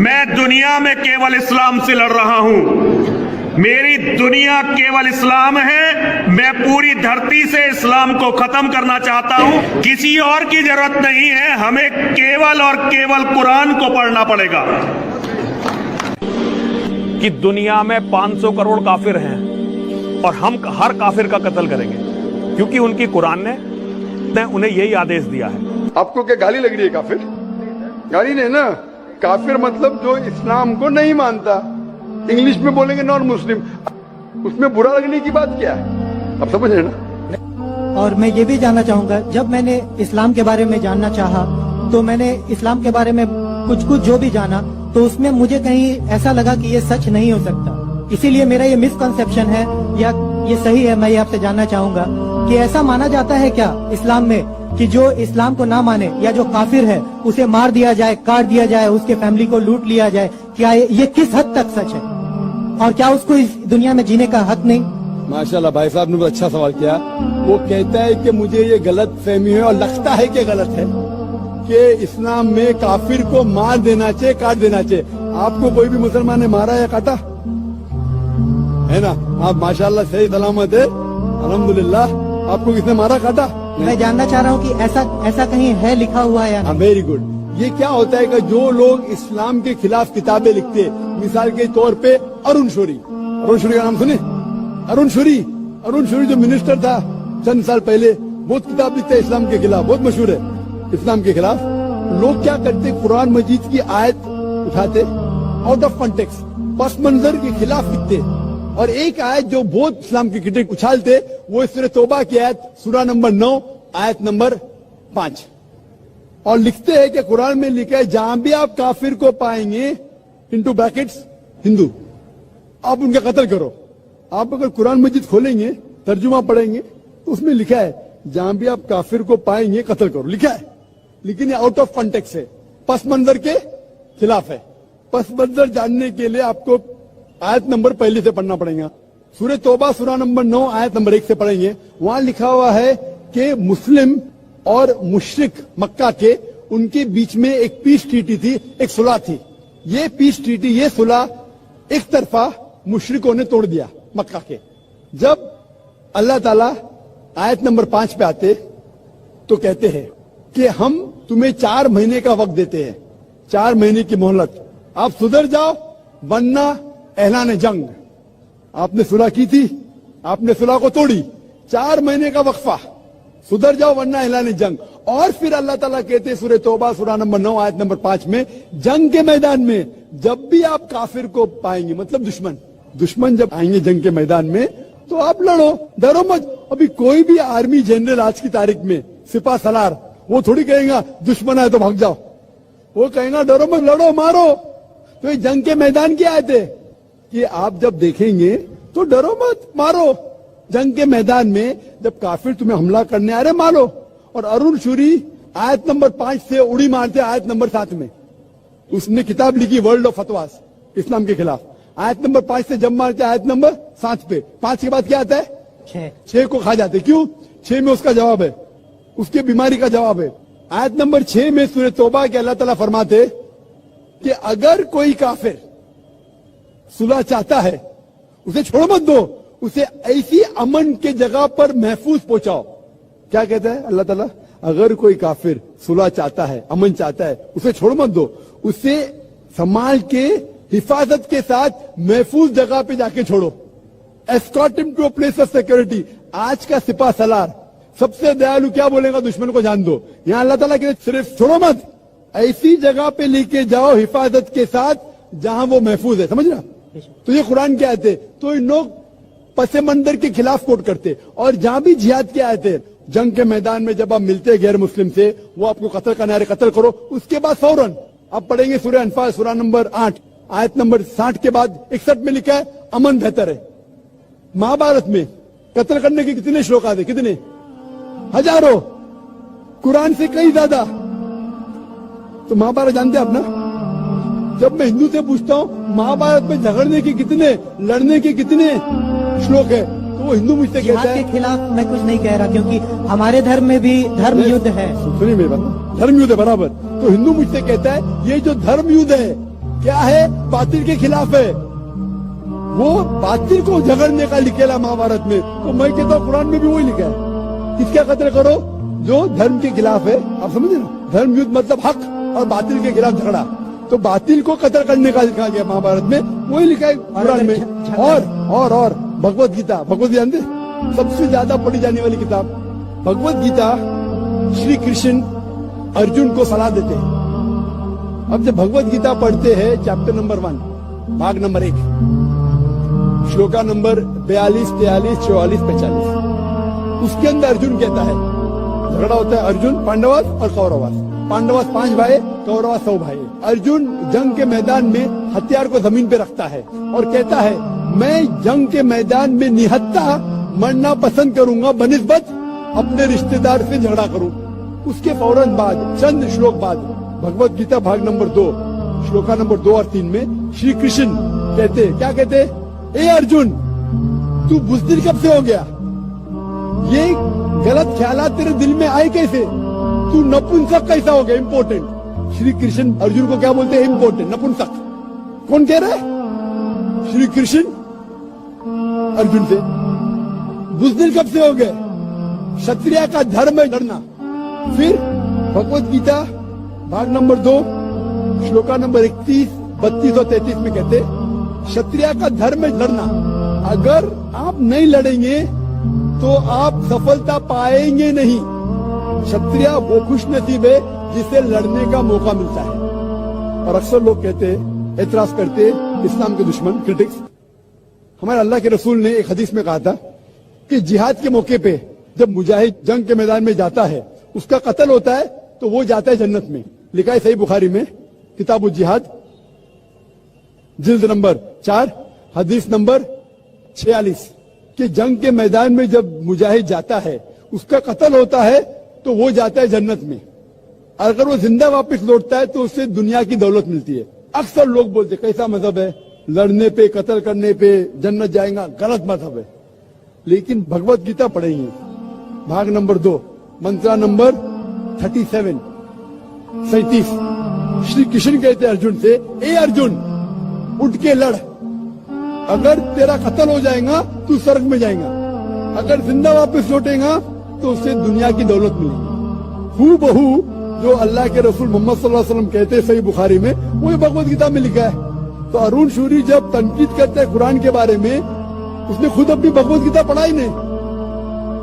मैं दुनिया में केवल इस्लाम से लड़ रहा हूं। मेरी दुनिया केवल इस्लाम है। मैं पूरी धरती से इस्लाम को खत्म करना चाहता हूं। किसी और की जरूरत नहीं है, हमें केवल और केवल कुरान को पढ़ना पड़ेगा। कि दुनिया में 500 करोड़ काफिर हैं और हम हर काफिर का कत्ल करेंगे, क्योंकि उनकी कुरान ने उन्हें यही आदेश दिया है। आपको क्या गाली लग रही है काफिर? गाली नहीं ना, काफिर मतलब जो इस्लाम को नहीं मानता। इंग्लिश में बोलेंगे नॉन मुस्लिम, उसमें बुरा लगने की बात क्या है? आप समझ रहे ना? और मैं ये भी जानना चाहूंगा, जब मैंने इस्लाम के बारे में जानना चाहा तो मैंने इस्लाम के बारे में कुछ जो भी जाना, तो उसमें मुझे कहीं ऐसा लगा कि ये सच नहीं हो सकता। इसीलिए मेरा ये मिसकंसेप्शन है या ये सही है, मैं ये आपसे जानना चाहूंगा कि ऐसा माना जाता है क्या इस्लाम में कि जो इस्लाम को ना माने या जो काफिर है उसे मार दिया जाए, काट दिया जाए, उसके फैमिली को लूट लिया जाए? क्या ये किस हद तक सच है और क्या उसको इस दुनिया में जीने का हक नहीं? माशाल्लाह भाई साहब ने बहुत अच्छा सवाल किया। वो कहता है कि मुझे ये गलत फहमी है और लगता है कि गलत है कि इस्लाम में काफिर को मार देना चाहिए, काट देना चाहिए। आपको कोई भी मुसलमान ने मारा या काटा है ना? आप माशाल्लाह सही सलामत है, अल्हम्दुलिल्लाह। आपको किसने मारा, काटा? मैं जानना चाह रहा हूँ कि ऐसा कहीं है लिखा हुआ है या नहीं? Very good. ये क्या होता है कि जो लोग इस्लाम के खिलाफ किताबें लिखते, मिसाल के तौर पे अरुण शौरी का नाम सुने? अरुण शौरी जो मिनिस्टर था चंद साल पहले, बहुत किताब लिखते हैं इस्लाम के खिलाफ, बहुत मशहूर है इस्लाम के खिलाफ। लोग क्या करते, कुरान मजीद की आयत उठाते, आउट ऑफ कॉन्टेक्स्ट, पस मंजर के खिलाफ लिखते, और एक आयत जो बहुत इस्लाम की क्रिटिक उछालते, वो सूरह तौबा की आयत, सूरा नंबर 9 आयत नंबर 5, और लिखते हैं कि कुरान में लिखा है जहां भी आप काफिर को पाएंगे, इनटू ब्रैकेट्स हिंदू, आप उनका कत्ल करो। आप अगर कुरान मजीद खोलेंगे, तर्जुमा पढ़ेंगे, तो उसमें लिखा है जहां भी आप काफिर को पाएंगे कत्ल करो, लिखा है। लेकिन ये आउट ऑफ कॉन्टेक्स्ट है, पस मंजर के खिलाफ है। पस मंजर जानने के लिए आपको आयत नंबर पहले से पढ़ना पड़ेगा। सूरह तौबा सूरा नंबर 9 आयत नंबर 1 से पढ़ेंगे। वहां लिखा हुआ है कि मुस्लिम और मुशरिक मक्का के, उनके बीच में एक पीस ट्रीटी थी, एक सुलह थी। ये पीस ट्रीटी, ये सुलह एक तरफा मुशरिकों ने तोड़ दिया मक्का के। जब अल्लाह ताला आयत नंबर 5 पे आते तो कहते हैं कि हम तुम्हें 4 महीने का वक्त देते हैं, 4 महीने की मोहलत, आप सुधर जाओ वरना ऐलान जंग। आपने सुलह की थी, आपने सुलह को तोड़ी, 4 महीने का वक्फा, सुधर जाओ वरना ऐलान जंग। और फिर अल्लाह ताला कहते सूरह तौबा सूरा नंबर 9 आयत नंबर 5 में, जंग के मैदान में जब भी आप काफिर को पाएंगे, मतलब दुश्मन जब आएंगे जंग के मैदान में, तो आप लड़ो, डरो मत। अभी कोई भी आर्मी जनरल आज की तारीख में, सिपा सलार, वो थोड़ी कहेगा दुश्मन आए तो भाग जाओ, वो कहेगा डरो मत, लड़ो, मारो। तो ये जंग के मैदान की आयत है कि आप जब देखेंगे तो डरो मत, मारो। जंग के मैदान में जब काफिर तुम्हें हमला करने आ रहे, मारो। और अरुण शौरी आयत नंबर 5 से उड़ी मारते आयत नंबर 7 में। उसने किताब लिखी वर्ल्ड ऑफ फतवास, इस्लाम के खिलाफ। आयत नंबर 5 से जब मारते आयत नंबर 7 पे, 5 के बाद क्या आता है? 6 को खा जाते। क्यों? 6 में उसका जवाब है, उसकी बीमारी का जवाब है। आयत नंबर 6 में सूरह तौबा के अल्लाह ताला फरमाते कि अगर कोई काफिर सुलह चाहता है, उसे छोड़ मत दो, उसे ऐसी अमन के जगह पर महफूज पहुंचाओ। क्या कहता है अल्लाह ताला? अगर कोई काफिर सुलह चाहता है, अमन चाहता है, उसे छोड़ मत दो, उसे संभाल के हिफाजत के साथ महफूज जगह पे जाके छोड़ो। Escort him to a place of security. आज का सिपा सलार सबसे दयालु क्या बोलेगा? दुश्मन को जान दो। यहाँ अल्लाह ताला कहते सिर्फ छोड़ो मत, ऐसी जगह पे लेके जाओ हिफाजत के साथ जहां वो महफूज है। समझ रहा? तो ये कुरान की आयत है। तो इन लोग पसे मंदर के खिलाफ कोट करते, और जहां भी जिहाद की आयत है, जंग के मैदान में जब आप मिलते गैर मुस्लिम से, वो आपको कत्ल करने आ रहे, कत्ल करो। उसके बाद फौरन आप पढ़ेंगे सूरह अनफाल सूरा नंबर 8 आयत नंबर 60 के बाद 61 में लिखा है अमन बेहतर है। महाभारत में कत्ल करने के कितने श्लोक आते? कितने? हजारों, कुरान से कई ज्यादा। तो महाभारत जानते हैं आप ना? जब मैं हिंदू से पूछता हूँ महाभारत में झगड़ने के कितने, लड़ने के कितने श्लोक है, तो वो हिंदू मुझसे कहता है के खिलाफ मैं कुछ नहीं कह रहा, क्योंकि हमारे धर्म में भी धर्म युद्ध है। सुनिए मेरी बात, धर्म युद्ध है बराबर। तो हिंदू मुझसे कहता है ये जो धर्म युद्ध है क्या है, बातिल के खिलाफ है। वो बातिल को झगड़ने का लिखेला महाभारत में, तो मैं कहता हूँ कुरान में भी वही लिखा है, किसका कत्ल करो, जो धर्म के खिलाफ है। आप समझे ना, धर्म युद्ध मतलब हक और बातिल के खिलाफ झगड़ा, तो बातिल को कत्ल करने का लिखा गया महाभारत में, वही लिखा है कुरान में। और भगवत गीता, भगवत जानते, सबसे ज्यादा पढ़ी जाने वाली किताब भगवत गीता। श्री कृष्ण अर्जुन को सलाह देते हैं। अब जब भगवत गीता पढ़ते हैं, चैप्टर नंबर 1 भाग नंबर 1 श्लोका नंबर 42, 43, 44, 45, उसके अंदर अर्जुन कहता है, झगड़ा होता है अर्जुन पांडवास और कौरवास। पांडवास 5 भाई, कौरवास 100 भाई। अर्जुन जंग के मैदान में हथियार को जमीन पे रखता है और कहता है, मैं जंग के मैदान में निहत्था मरना पसंद करूंगा बनिस्बत अपने रिश्तेदार से झगड़ा करूं। उसके फौरन बाद, चंद श्लोक बाद, भगवत गीता भाग नंबर 2 श्लोका नंबर 2 और 3 में श्री कृष्ण कहते, क्या कहते, ए अर्जुन, तू बुज़दिल कब से हो गया? ये गलत ख्यालात तेरे दिल में आए कैसे? तू नपुंसक कैसा हो गया? इम्पोर्टेंट। श्री कृष्ण अर्जुन को क्या बोलते हैं? इम्पोर्टेंट, नपुंसक। कौन कह रहा है? श्री कृष्ण अर्जुन से। बुज़दिल कब से हो गए? क्षत्रिय का धर्म है लड़ना। फिर भगवत गीता भाग नंबर 2 श्लोका नंबर 31, 32 और 33 में कहते, क्षत्रिय का धर्म है लड़ना। अगर आप नहीं लड़ेंगे तो आप सफलता पाएंगे नहीं। क्षत्रिय वो खुश नसीब है जिसे लड़ने का मौका मिलता है। और अक्सर लोग कहते, एतराज करते, इस्लाम के दुश्मन, क्रिटिक्स, हमारे अल्लाह के रसूल ने एक हदीस में कहा था कि जिहाद के मौके पे जब मुजाहिद जंग के मैदान में जाता है, उसका कत्ल होता है, तो वो जाता है जन्नत में। लिखा है सही बुखारी में, किताबुल जिहाद, जिल्द नंबर 4, हदीस नंबर 46, कि जंग के मैदान में जब मुजाहिद जाता है, उसका कत्ल होता है, तो वो जाता है जन्नत में। अगर वो जिंदा वापस लौटता है तो उससे दुनिया की दौलत मिलती है। अक्सर लोग बोलते, कैसा मजहब है, लड़ने पे, कत्ल करने पे जन्नत जाएगा? गलत मजहब है। लेकिन भगवत गीता पढ़ेंगे, भाग नंबर 2 मंत्रा नंबर 37, 37, श्री कृष्ण कहते अर्जुन से, ए अर्जुन, उठ के लड़। अगर तेरा कत्ल हो जाएगा तू स्वर्ग में जाएगा, अगर जिंदा वापस लौटेगा तो उससे दुनिया की दौलत मिलेगी। हू बहू जो अल्लाह के रसूल मोहम्मद सल्लल्लाहु अलैहि वसल्लम कहते हैं सही बुखारी में, वही भगवत गीता में लिखा है। तो अरुण शूरी जब तनकीद करते हैं कुरान के बारे में, उसने खुद अपनी भगवत गीता पढ़ा ही नहीं।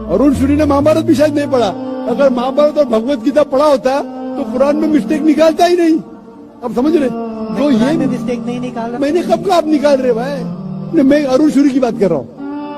अरुण शूरी ने महाभारत भी शायद नहीं पढ़ा। अगर महाभारत और भगवत गीता पढ़ा होता तो कुरान में मिस्टेक निकालता ही नहीं। अब समझ रहे? तो ये मिस्टेक नहीं निकाल रहा। मैंने कब कहा आप निकाल रहे भाई? मैं अरुण शूरी की बात कर रहा हूँ,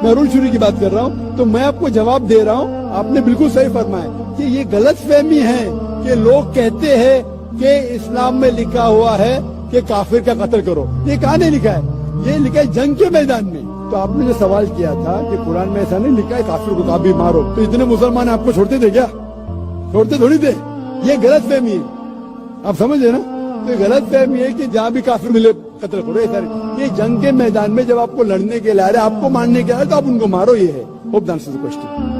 मैं अरुण शूरी की बात कर रहा हूँ। तो मैं आपको जवाब दे रहा हूँ, आपने बिल्कुल सही फरमाया कि ये गलतफहमी है कि लोग कहते हैं कि इस्लाम में लिखा हुआ है कि काफिर का कत्ल करो। ये कहाँ नहीं लिखा है? ये लिखा है जंग के मैदान में। तो आपने जो सवाल किया था कि कुरान में ऐसा नहीं लिखा है काफिर को कभी मारो, तो इतने मुसलमान आपको छोड़ते थे क्या? छोड़ते थोड़ी थे। ये गलतफहमी है, आप समझे ना? तो गलत फहमी है कि जहाँ भी काफिर मिले कत्ल करो। ये जंग के मैदान में जब आपको लड़ने के लिए आ रहे, आपको मारने के लिए आ रहे, तो आप उनको मारो। ये है। Hope the answer the question.